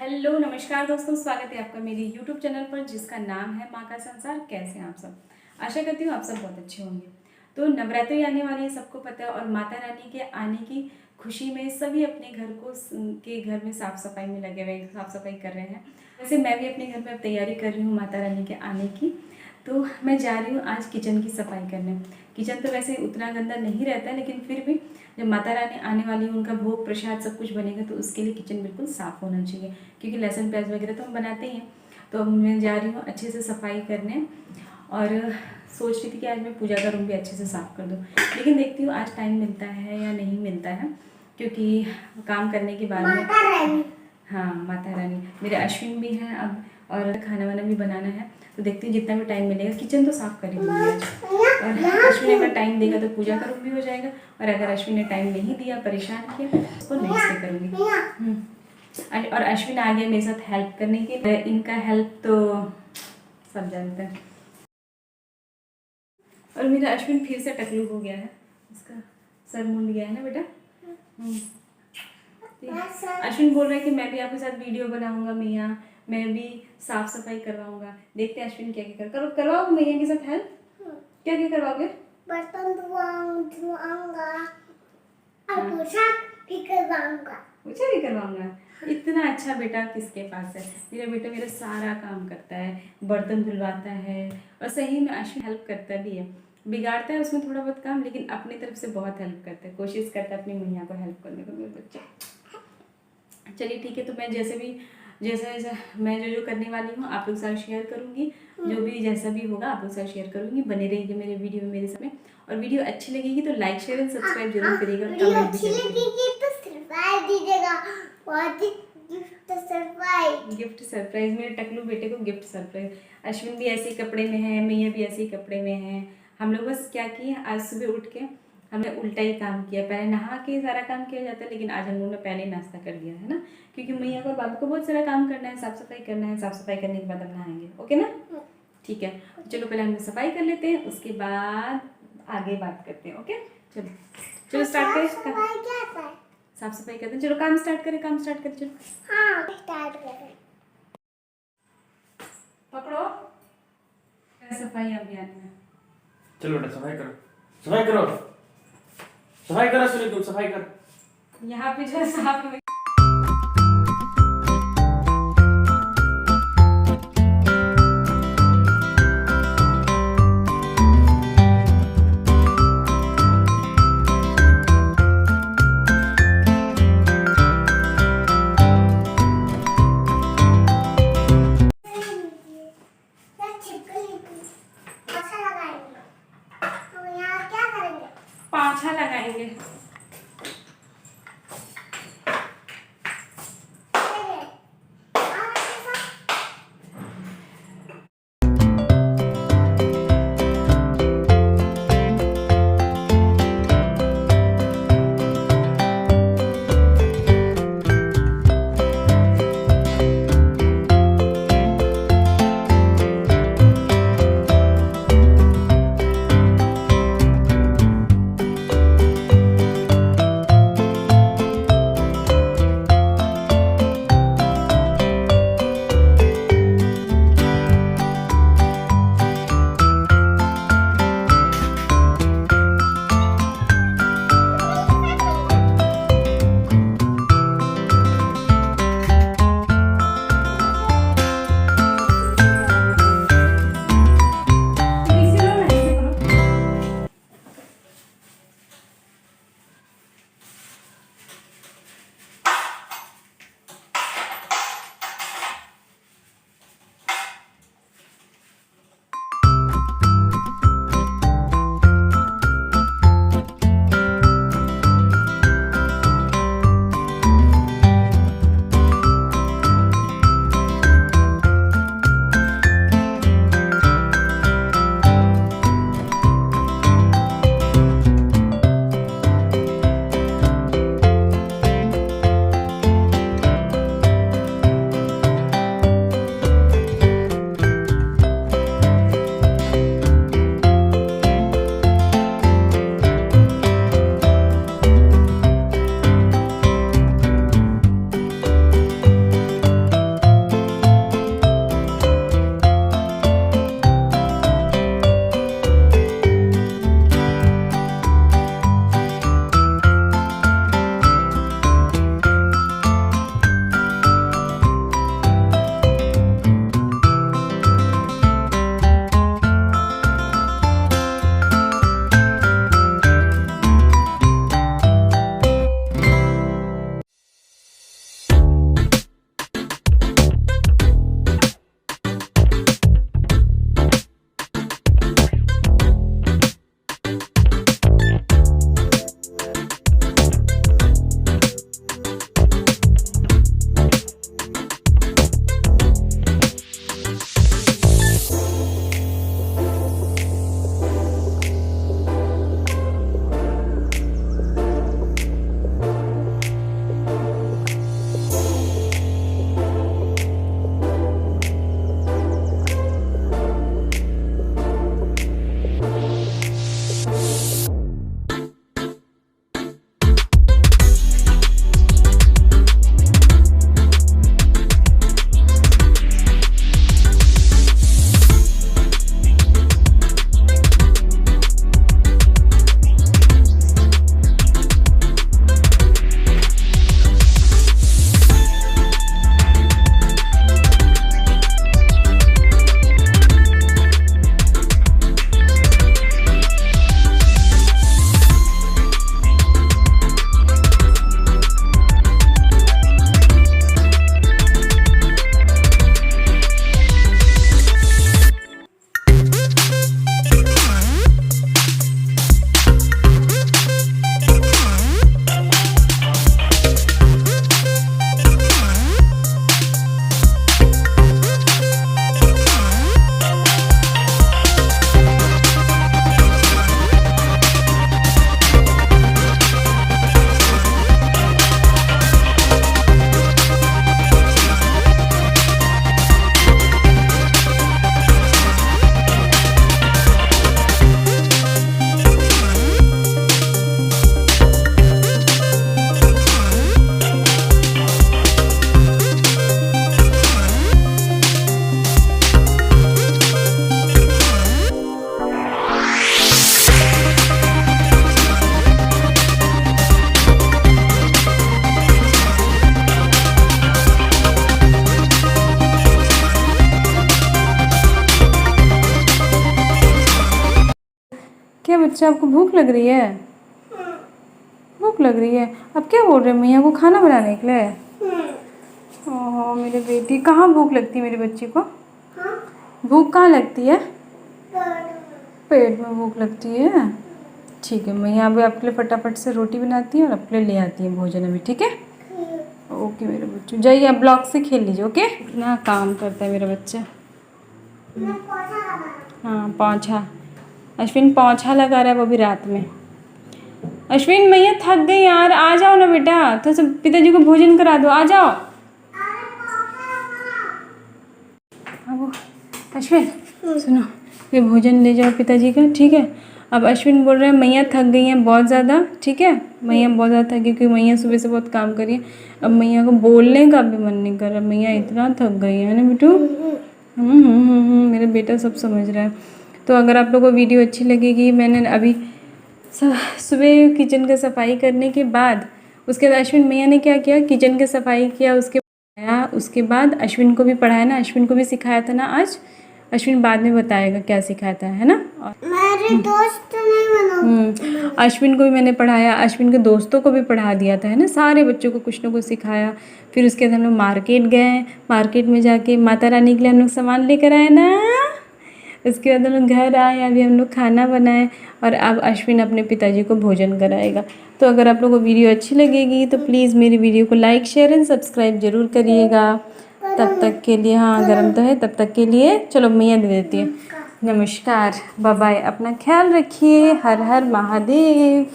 Hello नमस्कार दोस्तों, स्वागत है आपका मेरे YouTube चैनल पर जिसका नाम है माँ का संसार। कैसे हैं आप सब? आशा करती हूँ आप सब बहुत अच्छे होंगे। तो नवरात्रि आने वाली है, सबको पता है, और माता रानी के आने की खुशी में सभी अपने घर को के घर में साफ़ सफाई में लगे हुए हैं, साफ़ सफाई कर रहे हैं। वैसे मैं भी अपने घर में अब तैयारी कर रही हूँ माता रानी के आने की। तो मैं जा रही हूँ आज किचन की सफाई करने। किचन तो वैसे उतना गंदा नहीं रहता है, लेकिन फिर भी जब माता रानी आने वाली है, उनका भोग प्रसाद सब कुछ बनेगा, तो उसके लिए किचन बिल्कुल साफ़ होना चाहिए, क्योंकि लहसुन प्याज वगैरह तो हम बनाते ही हैं। तो अब मैं जा रही हूँ अच्छे से सफाई करने, और सोच रही थी कि आज मैं पूजा का रूम भी अच्छे से साफ़ कर दूँ, लेकिन देखती हूँ आज टाइम मिलता है या नहीं मिलता है, क्योंकि काम करने के बाद में हाँ माता रानी मेरे अश्विन भी हैं अब, और खाना वाना भी बनाना है। तो देखती हूँ जितना भी टाइम मिलेगा, किचन तो साफ़ कर ही दूँगी आज। और अश्विन अगर टाइम देगा तो पूजा का रूम भी हो जाएगा, और अगर अश्विन ने टाइम नहीं दिया, परेशान किया, उसको नेक्स्ट डे करूँगी। और अश्विन आ गया मेरे साथ हेल्प करने के लिए। इनका हेल्प तो सब जानते हैं। और मेरा अश्विन फिर से टकलू हो गया है, उसका सर मुंड गया है ना बेटा। अश्विन बोल रहा है कि मैं भी आपके साथ वीडियो बनाऊंगा मैया, मैं भी साफ सफाई करवाऊंगा। देखते हैं अश्विन क्या क्या करवाओगे मैया के साथ हेल्प। क्या क्या करवाओगे? बर्तन धुआऊंगा और पोछा भी करवाऊंगा। पोछा भी करवाऊंगा। इतना अच्छा बेटा किसके पास है? मेरा बेटा मेरा सारा काम करता है, बर्तन धुलवाता है, और सही में अश्विन हेल्प करता भी है। बिगाड़ता है उसमें थोड़ा बहुत काम, लेकिन अपनी तरफ से बहुत हेल्प करता है, कोशिश करता है अपनी मैया को हेल्प करने को। मेरे बच्चे चलिए ठीक है, तो मैं जैसा जैसा मैं जो करने वाली हूँ आप लोग साथ शेयर करूँगी। जो भी जैसा भी होगा आप लोग साथ शेयर करूँगी। बने रहिए मेरे वीडियो में मेरे समय। और वीडियो अच्छी लगेगी तो लाइक शेयर एंड सब्सक्राइब जरूर करिएगा। वीडियो अच्छी लगेगी तो सब्सक्राइब दीजिएगा। बहुत ही गिफ्ट सरप्राइज मेरे टकलू बेटे को गिफ्ट सरप्राइज। अश्विन भी ऐसे ही कपड़े में है, मैया भी ऐसे ही कपड़े में है। हम लोग बस क्या किए, आज सुबह उठ के हमने उल्टा ही काम किया। पहले नहा के सारा काम किया जाता है, लेकिन आज हम लोगों ने पहले ही नाश्ता कर लिया है ना, क्योंकि मैया को और बाबू को बहुत सारा काम करना है, साफ सफाई करना है। साफ सफाई करने के बाद हम नहाएंगे, ओके ना? ठीक है, चलो पहले हम सफाई कर लेते हैं, उसके बाद आगे बात करते हैं। ओके चलो चलो स्टार्ट करें। साफ सफाई करते हैं, चलो काम स्टार्ट करें। चलो हाँ स्टार्ट करें। पकड़ो सफाई अभियान में। चलो बेटा सफाई करो, सफाई करो, सफाई करो। सुनिए तुम सफाई कर। यहाँ पे जो साफ बच्चे, आपको भूख लग रही है? भूख लग रही है? अब क्या बोल रहे हैं मैया को खाना बनाने के लिए? ओहो मेरी बेटी, कहाँ भूख लगती है मेरी बच्ची को? भूख कहाँ लगती है? पेट में भूख लगती है। ठीक है, मैया अभी आपके लिए फटाफट से रोटी बनाती है और आपके लिए ले आती है भोजन अभी, ठीक है? ओके मेरे बच्चों, जाइए आप ब्लॉक से खेल लीजिए। ओके, इतना काम करता है मेरा बच्चा। हाँ पोंछा, अश्विन पोंछा लगा रहा है वो भी रात में। अश्विन मैया थक गई यार, आ जाओ ना बेटा, तो सब पिताजी को भोजन करा दो, आ जाओ। अब अश्विन सुनो, ये भोजन ले जाओ पिताजी का, ठीक है? अब अश्विन बोल रहे हैं मैया थक गई हैं बहुत ज़्यादा, ठीक है? मैया बहुत ज़्यादा थक गई क्योंकि मैया सुबह से बहुत काम करी है। अब मैया को बोलने का भी मन नहीं कर रहा, मैया इतना थक गई है ना बिटू। मेरा बेटा सब समझ रहा है। तो अगर आप लोगों को वीडियो अच्छी लगेगी, मैंने अभी सुबह किचन का सफाई करने के बाद उसके बाद अश्विन मैया ने क्या किया, किचन की सफाई किया, उसके बाद अश्विन को भी पढ़ाया ना, अश्विन को भी सिखाया था ना आज। अश्विन बाद में बताएगा क्या सिखाया था, है ना? मेरे दोस्त नहीं बनो। अश्विन को भी मैंने पढ़ाया, अश्विन के दोस्तों को भी पढ़ा दिया था, है ना? सारे बच्चों को कुछ ना कुछ सिखाया। फिर उसके बाद हम लोग मार्केट गए, मार्केट में जाके माता रानी के लिए हम लोग सामान लेकर आए ना। उसके बाद हम लोग घर आए, अभी हम लोग खाना बनाए और अब अश्विन अपने पिताजी को भोजन कराएगा। तो अगर आप लोगों को वीडियो अच्छी लगेगी तो प्लीज़ मेरी वीडियो को लाइक शेयर एंड सब्सक्राइब ज़रूर करिएगा। तब तक के लिए, हाँ गर्म तो है, तब तक के लिए चलो मैया दे देती है। नमस्कार, बाय बाय, अपना ख्याल रखिए, हर हर महादेव।